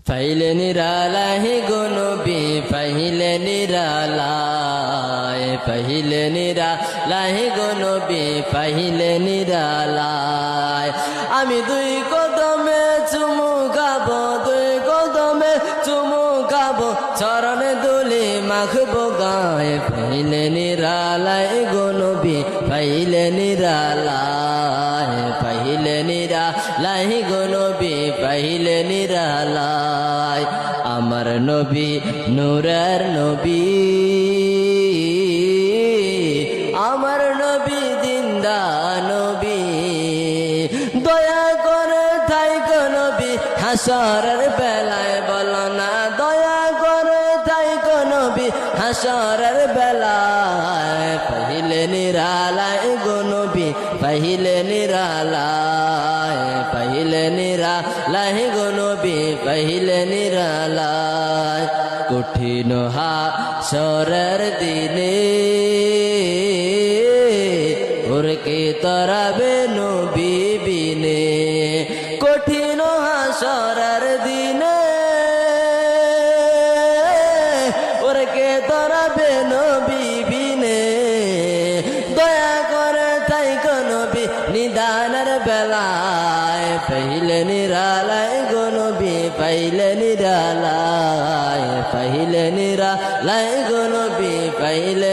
পাইলে নিরালাহি গো নবী পাইলে নিরালায় পাইলে নিরালাহি গো নবী পাইলে নিরালায় আমি দুই কদমে চুমু খাবো দুই কদমে চুমু খাবো চরণে দুলি মাখবো গায়ে পাইলে নিরালায় গো নবী পাইলে নিরালায় পাইলে নিরালাহি গো নবী পাইলে নিরালায় আমার নবী নূরের নবী আমার নবী জিন্দা নবী দয়া করে থাইকো নবী হাসরের বেলায় বলো না দয়া করে থাইকো নবী হাসরের বেলায় পাইলে নিরালায় গো নবী পাইলে নিরালায় পাইলে নিরালায় গো নবী পাইলে নিরালায় কঠিন হাসরের দিনে ওরকে তরাবে নবী বিনে কঠিন হাসরের দিনে ওরকে তরাবে নবী বিনে দয়া করে থাইকো নবী নিদানের বেলায় পাইলে নিরালায় গো নবী পাইলে নিরালায় পাইলে নিরালায় গো নবী পাইলে